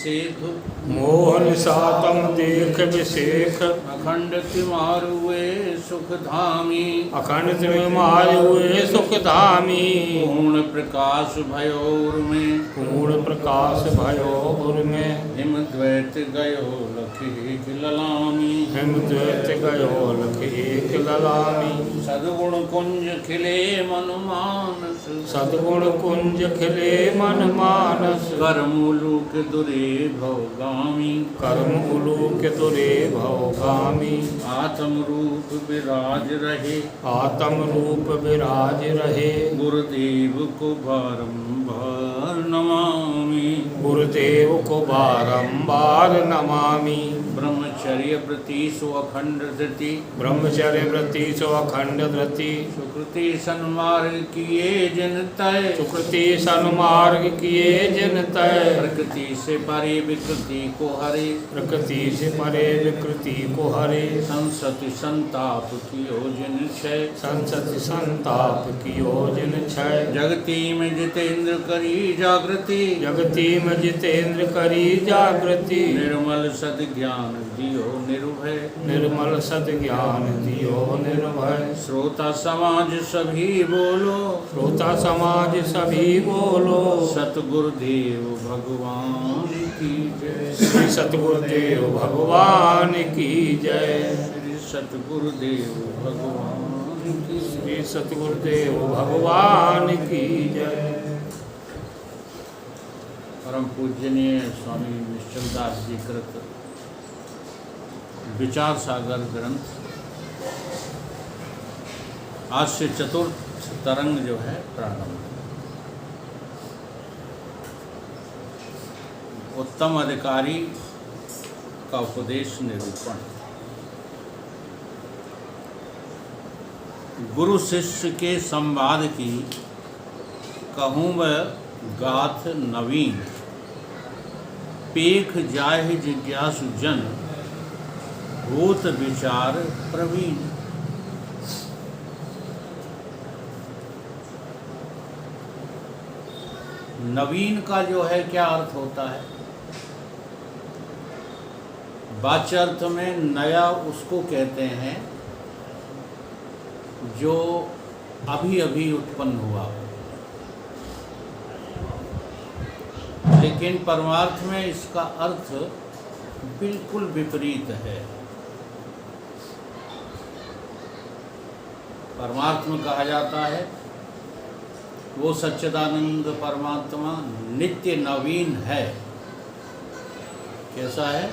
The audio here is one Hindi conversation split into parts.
विषेख मोहन सातम देख विषेख अखंड तिमारुए सुख धामी अखंड तिमार हुए सुख धामी पूर्ण प्रकाश भयोर में पूर्ण प्रकाश भयो उर में हिम द्वैत गयो लखी ललामी हिम द्वैत गयो लख एक ललामी सद्गुण कुंज खिले मन मानस सद्गुण कुंज खिले मन मानस करमुलुक दुरे भवगामी कर्म उलूक तुरे भवगामी आत्म रूप विराज रहे आत्म रूप विराज रहे गुरुदेव को बारंबार नमामि गुरुदेव को बारंबार नमामि ब्रह्मचर्य प्रति सो अखंड धृति ब्रह्मचर्य वृत्ति सो अखंड धृति सुकृति सन्मार्ग किए जिन तय सुकृति सन्मार्ग किए जिन तय प्रकृति से परे विकृति को हरे प्रकृति से परे विकृति को हरे संसति संताप कियो जिन क्षय संसति संताप कियो जिन क्षय जगती में जितेंद्र करी जागृति जगती में जितेंद्र करी जागृति निर्मल सद ज्ञान दियो निर्भय निर्मल सद ज्ञान दियो निर्भय श्रोता समाज सभी बोलो श्रोता समाज सभी बोलो सतगुरुदेव भगवान की जय श्री सतगुरुदेव भगवान की जय श्री सतगुरुदेव भगवान की श्री सतगुरुदेव भगवान की जय। परम पूजनीय स्वामी निश्चल दास जी कृत विचार सागर ग्रंथ आज से चतुर्थ तरंग जो है प्रारंभ। उत्तम अधिकारी का उपदेश निरूपण। गुरु शिष्य के संवाद की कहूँ वह गाथ नवीन पेख जाहि जिज्ञासु जन होत विचार प्रवीण। नवीन का जो है क्या अर्थ होता है? वाच्यर्थ में नया उसको कहते हैं जो अभी अभी उत्पन्न हुआ, लेकिन परमार्थ में इसका अर्थ बिल्कुल विपरीत है। परमार्थ में कहा जाता है वो सच्चिदानंद परमात्मा नित्य नवीन है। कैसा है?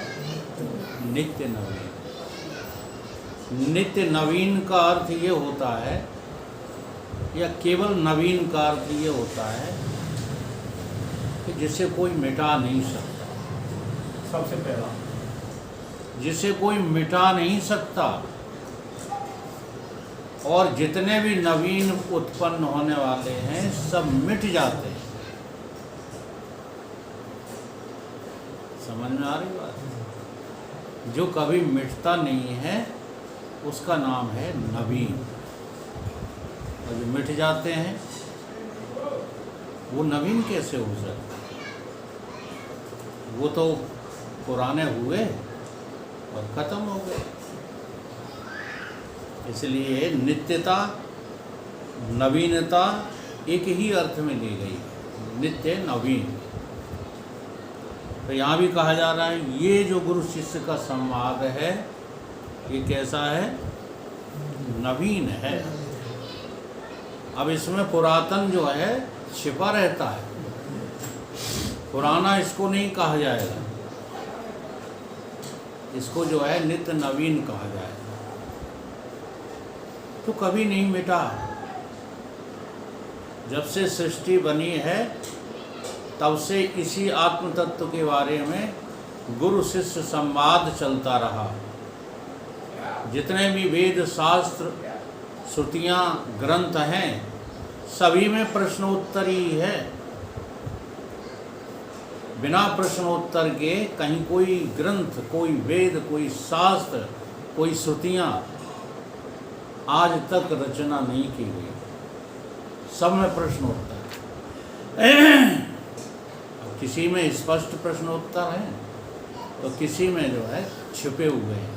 नित्य नवीन। नित्य नवीन का अर्थ ये होता है, या केवल नवीन का अर्थ ये होता है कि जिसे कोई मिटा नहीं सकता। सबसे पहला जिसे कोई मिटा नहीं सकता, और जितने भी नवीन उत्पन्न होने वाले हैं सब मिट जाते हैं। समझ में आ रही बात? जो कभी मिटता नहीं है उसका नाम है नवीन, और जो मिट जाते हैं वो नवीन कैसे हो सकते? वो तो पुराने हुए और खत्म हो गए। इसलिए नित्यता नवीनता एक ही अर्थ में ली गई, नित्य नवीन। तो यहाँ भी कहा जा रहा है ये जो गुरु शिष्य का संवाद है ये कैसा है? नवीन है। अब इसमें पुरातन जो है छिपा रहता है, पुराना इसको नहीं कहा जाएगा, इसको जो है नित्य नवीन कहा जाएगा। तो कभी नहीं मिटा। जब से सृष्टि बनी है तब से इसी आत्म तत्व के बारे में गुरु शिष्य संवाद चलता रहा। जितने भी वेद शास्त्र श्रुतियाँ ग्रंथ हैं सभी में प्रश्नोत्तर ही है। बिना प्रश्नोत्तर के कहीं कोई ग्रंथ, कोई वेद, कोई शास्त्र, कोई श्रुतियाँ आज तक रचना नहीं की गई। सब में प्रश्नोत्तर। किसी में स्पष्ट प्रश्नोत्तर हैं तो किसी में जो है छिपे हुए हैं।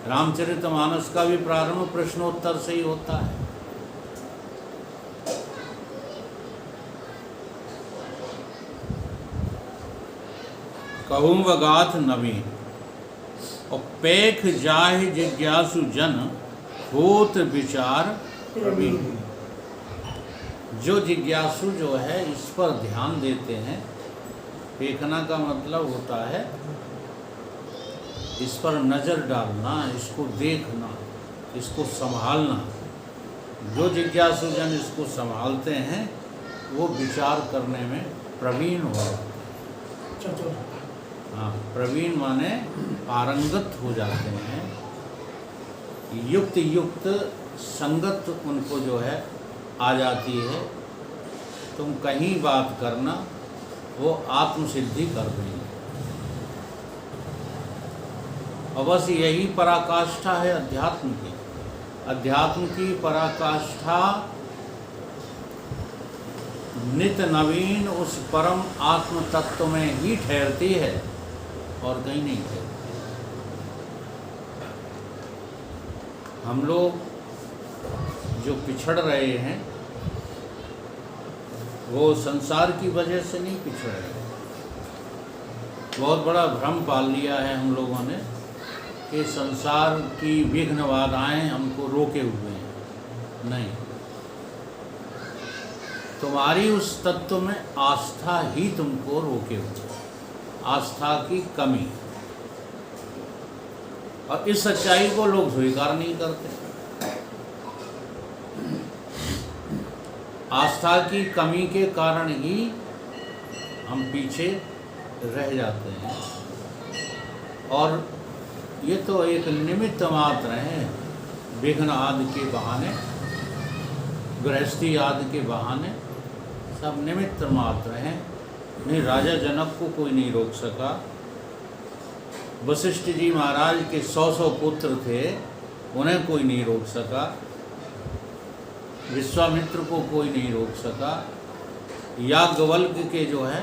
रामचरितमानस का भी प्रारंभ प्रश्नोत्तर से ही होता है। कहूँ व गाथ नवीन और पेख जाहि जिज्ञासु जन होत विचार प्रवीण। जो जिज्ञासु जो है इस पर ध्यान देते हैं, देखना का मतलब होता है इस पर नज़र डालना, इसको देखना, इसको संभालना। जो जिज्ञासु जन इसको संभालते हैं वो विचार करने में प्रवीण हो जाते हैं। हाँ, प्रवीण माने पारंगत हो जाते हैं। युक्त युक्त संगत उनको जो है आ जाती है। तुम कहीं बात करना वो आत्मसिद्धि कर देंगे। और बस यही पराकाष्ठा है अध्यात्म की। अध्यात्म की पराकाष्ठा नित नवीन उस परम आत्म तत्व में ही ठहरती है और कहीं नहीं ठहरती। हम लोग जो पिछड़ रहे हैं वो संसार की वजह से नहीं पिछड़ रहे। बहुत बड़ा भ्रम पाल लिया है हम लोगों ने कि संसार की विघ्न बाधाएं हमको रोके हुए हैं। नहीं, तुम्हारी उस तत्व में आस्था ही तुमको रोके हुए, आस्था की कमी। और इस सच्चाई को लोग स्वीकार नहीं करते। आस्था की कमी के कारण ही हम पीछे रह जाते हैं। और ये तो एक निमित्त मात्र है, विघ्न आदि के बहाने, गृहस्थी आदि के बहाने, सब निमित्त मात्र हैं। नहीं, राजा जनक को कोई नहीं रोक सका। वशिष्ठ जी महाराज के 100 पुत्र थे, उन्हें कोई नहीं रोक सका। विश्वामित्र को कोई नहीं रोक सका। याज्ञवल्क्य के जो है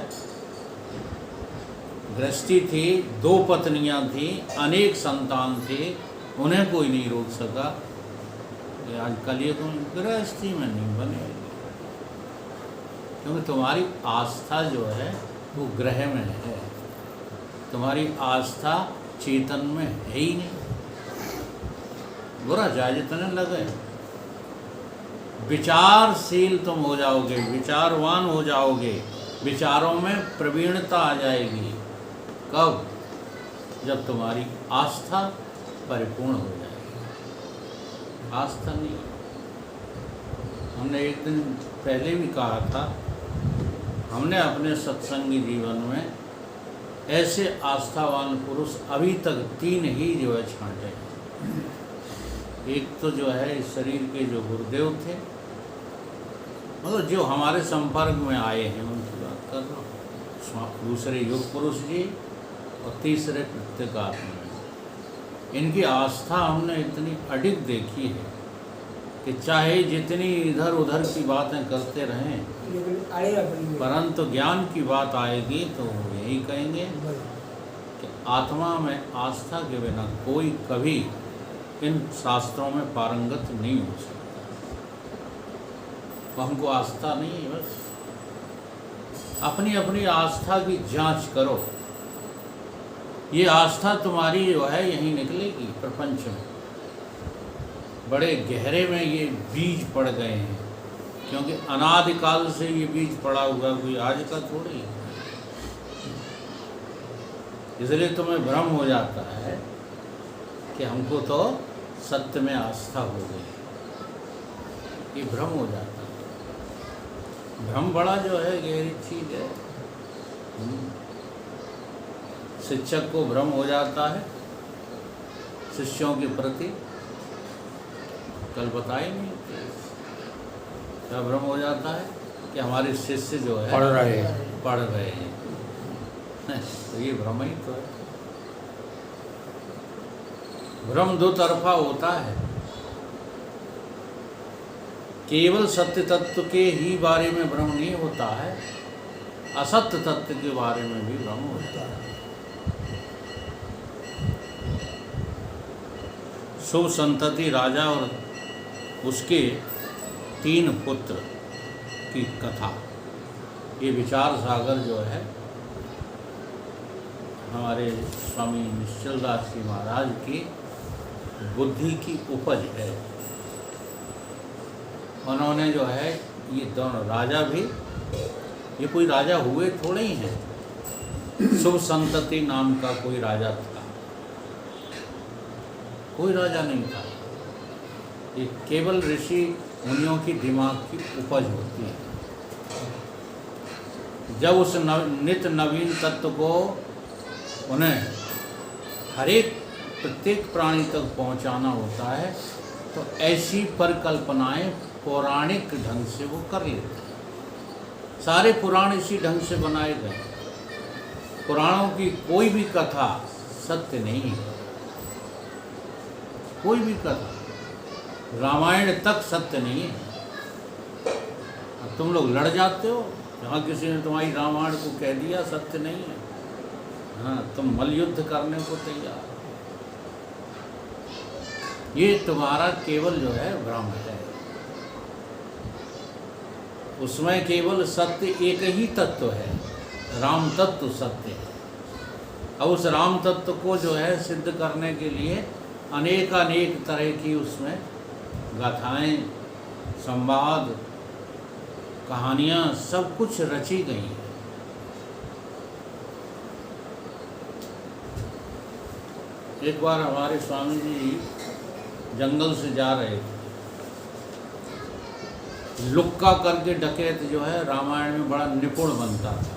गृहस्थी थी, 2 पत्नियां थी, अनेक संतान थे, उन्हें कोई नहीं रोक सका। आज कलयुग में गृहस्थी में नहीं बनेगी, क्योंकि तुम्हारी आस्था जो है वो ग्रह में है, तुम्हारी आस्था चेतन में है ही नहीं। बुरा जाए जितने लगे, विचारशील तुम हो जाओगे, विचारवान हो जाओगे, विचारों में प्रवीणता आ जाएगी। कब? जब तुम्हारी आस्था परिपूर्ण हो जाएगी। आस्था नहीं, हमने एक दिन पहले भी कहा था, हमने अपने सत्संगी जीवन में ऐसे आस्थावान पुरुष अभी तक 3 ही जो है छांटे। एक तो जो है इस शरीर के जो गुरुदेव थे, मतलब जो हमारे संपर्क में आए हैं उनकी बात कर रहा हूँ। दूसरे युग पुरुष जी और तीसरे प्रत्येगात्मा में इनकी आस्था हमने इतनी अडिग देखी है कि चाहे जितनी इधर उधर की बातें करते रहें, परंतु ज्ञान की बात आएगी तो यही कहेंगे कि आत्मा में आस्था के बिना कोई कभी इन शास्त्रों में पारंगत नहीं हो सकता। तो हमको आस्था नहीं है, बस अपनी अपनी आस्था की जांच करो। ये आस्था तुम्हारी जो है यहीं निकलेगी प्रपंच में। बड़े गहरे में ये बीज पड़ गए हैं, क्योंकि अनादिकाल से ये बीज पड़ा हुआ, कोई आज का थोड़ी है। इसलिए तुम्हें भ्रम हो जाता है कि हमको तो सत्य में आस्था हो गई, ये भ्रम हो जाता है। भ्रम बड़ा जो है गहरी चीज है। शिक्षक को भ्रम हो जाता है शिष्यों के प्रति, कल बताए नहीं क्या भ्रम हो जाता है कि हमारे शिष्य जो है पढ़ रहे हैं तो ये भ्रम ही तो है। भ्रम 2 तरफा होता है। केवल सत्य तत्व के ही बारे में भ्रम नहीं होता है, असत्य तत्व के बारे में भी भ्रम होता है। शुभ संतति राजा और उसके 3 पुत्र की कथा, ये विचार सागर जो है हमारे स्वामी निश्चल दास जी महाराज की बुद्धि की उपज है। उन्होंने जो है ये दोनों राजा भी, ये कोई राजा हुए थोड़े ही हैं। शुभ संतति नाम का कोई राजा था, कोई राजा नहीं था। ये केवल ऋषि मुनियों की दिमाग की उपज होती है। जब उस नित्य नवीन तत्व को उन्हें हर एक प्रत्येक प्राणी तक पहुंचाना होता है, तो ऐसी परिकल्पनाएं पौराणिक ढंग से वो कर लेते हैं। सारे पुराण इसी ढंग से बनाए गए। पुराणों की कोई भी कथा सत्य नहीं है, कोई भी कथा, रामायण तक सत्य नहीं है। अब तुम लोग लड़ जाते हो, जहाँ किसी ने तुम्हारी रामायण को कह दिया सत्य नहीं है, हाँ, तुम मल्लयुद्ध करने को तैयार। ये तुम्हारा केवल जो है भ्रम है। उसमें केवल सत्य एक ही तत्व है, राम तत्व सत्य है। अब उस राम तत्व को जो है सिद्ध करने के लिए अनेक तरह की उसमें गाथाएं, संवाद, कहानियाँ सब कुछ रची गई हैं। एक बार हमारे स्वामी जी जंगल से जा रहे थे। लुक्का करके डकैत जो है रामायण में बड़ा निपुण बनता था।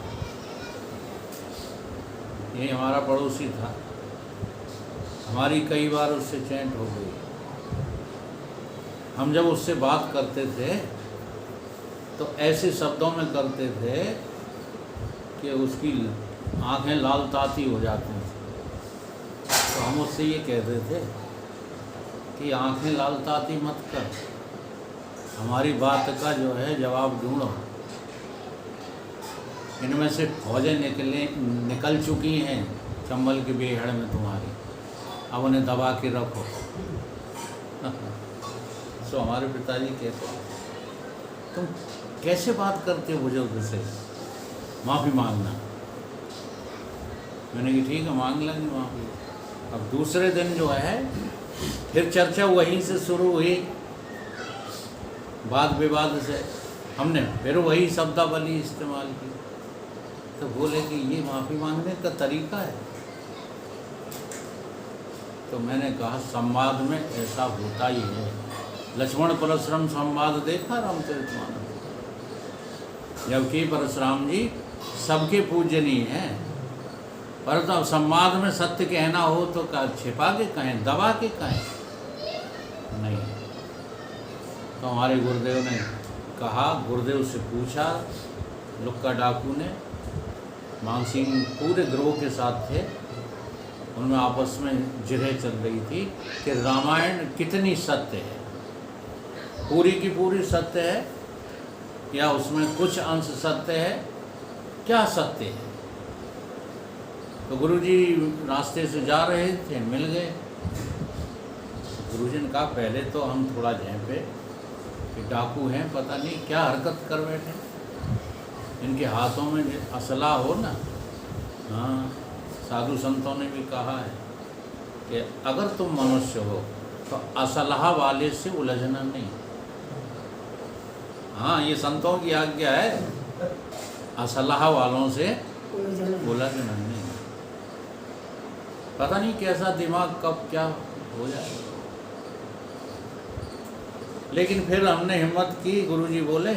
ये हमारा पड़ोसी था, हमारी कई बार उससे चैंट हो गई। हम जब उससे बात करते थे तो ऐसे शब्दों में करते थे कि उसकी आंखें लाल ताती हो जाती थी। तो हम उससे ये कहते थे कि आंखें लाल ताती मत कर, हमारी बात का जो है जवाब ढूंढो। इनमें से फौजें निकल चुकी हैं चंबल के बेहड़ में तुम्हारी, अब उन्हें दबा के रखो। सो हमारे पिताजी कहते तुम कैसे बात करते हो बुजुर्ग से, माफ़ी मांगना। मैंने कहा ठीक है, मांग लेंगे माफ़ी। अब दूसरे दिन जो है फिर चर्चा वहीं से शुरू हुई, वाद विवाद से। हमने फिर वही शब्दावली इस्तेमाल की, तो बोले कि ये माफ़ी मांगने का तरीका है। तो मैंने कहा संवाद में ऐसा होता ही है। लक्ष्मण परशुराम संवाद देखा रामचरितमानस, जबकि परशुराम जी सबके पूजनीय हैं, परंतु अब संवाद में सत्य कहना हो तो छिपा के कहें, दबा के कहें नहीं। तो हमारे गुरुदेव ने कहा, गुरुदेव से पूछा, लुक्का डाकू ने, मान सिंह पूरे ग्रोह के साथ थे, उनमें आपस में जिरह चल रही थी कि रामायण कितनी सत्य है, पूरी की पूरी सत्य है या उसमें कुछ अंश सत्य है, क्या सत्य है। तो गुरुजी रास्ते से जा रहे थे, मिल गए। गुरुजी ने कहा पहले तो हम थोड़ा झेंपे कि डाकू हैं, पता नहीं क्या हरकत कर बैठे, इनके हाथों में असला हो ना। हाँ, साधु संतों ने भी कहा है कि अगर तुम मनुष्य हो तो असलहा वाले से उलझना नहीं। हाँ, ये संतों की आज्ञा है, असलहा वालों से उलझना नहीं। पता नहीं कैसा दिमाग कब क्या हो जाए। लेकिन फिर हमने हिम्मत की, गुरुजी बोले,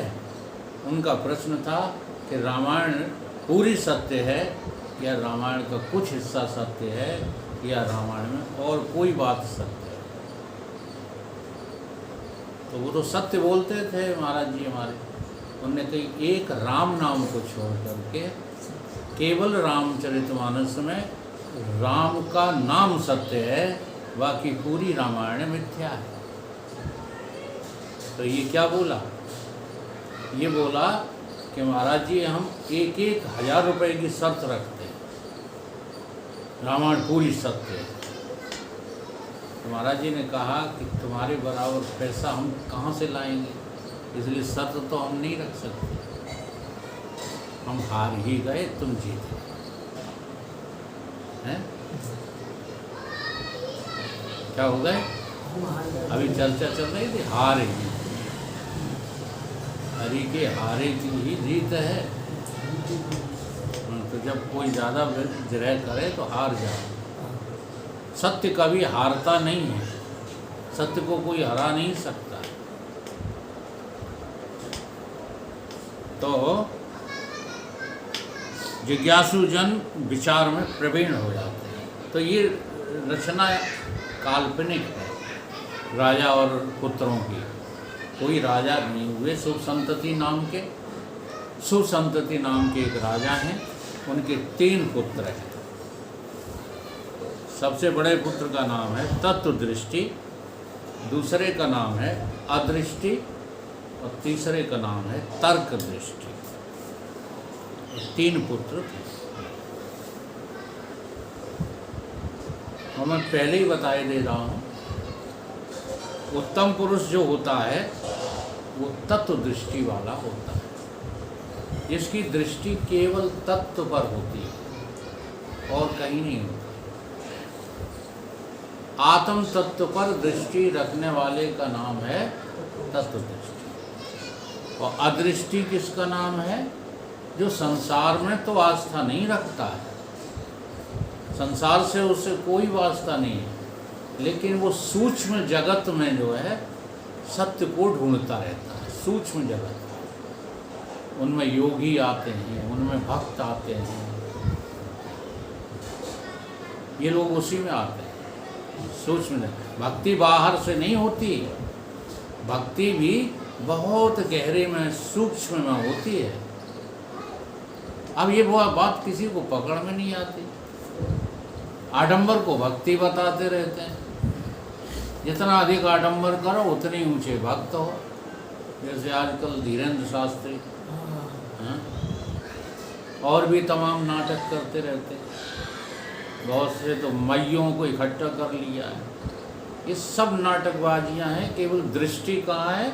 उनका प्रश्न था कि रामायण पूरी सत्य है या रामायण का कुछ हिस्सा सत्य है या रामायण में और कोई बात सत्य है। तो वो तो सत्य बोलते थे महाराज जी हमारे। उन्होंने कही एक राम नाम को छोड़ करके केवल रामचरितमानस में राम का नाम सत्य है, बाकी पूरी रामायण मिथ्या है। तो ये क्या बोला? ये बोला कि कि महाराज जी हम 1,000 रुपए की शर्त रखते हैं, रामायण पूरी सत्य है। तो महाराज जी ने कहा कि तुम्हारे बराबर पैसा हम कहाँ से लाएंगे, इसलिए शर्त तो हम नहीं रख सकते, हम हार ही गए, तुम जीते हैं। क्या हो गए? अभी चर्चा चल रही थी, हार ही, हरि के हारे की ही जीत है। तो जब कोई ज़्यादा विद्रोह करे तो हार जाओ। सत्य कभी हारता नहीं है, सत्य को कोई हरा नहीं सकता। तो जिज्ञासु जन विचार में प्रवीण हो जाते हैं। तो ये रचना काल्पनिक है राजा और पुत्रों की, कोई राजा नहीं हुए। सुसंतति नाम के एक राजा हैं, उनके 3 पुत्र हैं। सबसे बड़े पुत्र का नाम है तत्वदृष्टि, दूसरे का नाम है अदृष्टि और तीसरे का नाम है तर्क दृष्टि। 3 पुत्र थे। और मैं पहले ही बताए दे रहा हूँ, उत्तम पुरुष जो होता है वो तत्व दृष्टि वाला होता है, जिसकी दृष्टि केवल तत्व पर होती है और कहीं नहीं होती। आत्म तत्व पर दृष्टि रखने वाले का नाम है तत्व दृष्टि। और अदृष्टि किसका नाम है? जो संसार में तो आस्था नहीं रखता है, संसार से उससे कोई वास्ता नहीं है, लेकिन वो सूक्ष्म जगत में जो है सत्य को ढूंढता रहता है। सूक्ष्म जगत, उनमें योगी आते हैं, उनमें भक्त आते हैं, ये लोग उसी में आते हैं। सूक्ष्म भक्ति बाहर से नहीं होती, भक्ति भी बहुत गहरे में सूक्ष्म में होती है। अब ये बात किसी को पकड़ में नहीं आती, आडंबर को भक्ति बताते रहते हैं। जितना अधिक आडंबर करो उतने ऊंचे भक्त हो। जैसे आजकल धीरेन्द्र शास्त्री हैं, और भी तमाम नाटक करते रहते हैं। बहुत से तो मैयों को इकट्ठा कर लिया है। ये सब नाटकबाजियां हैं। केवल दृष्टि कहाँ है?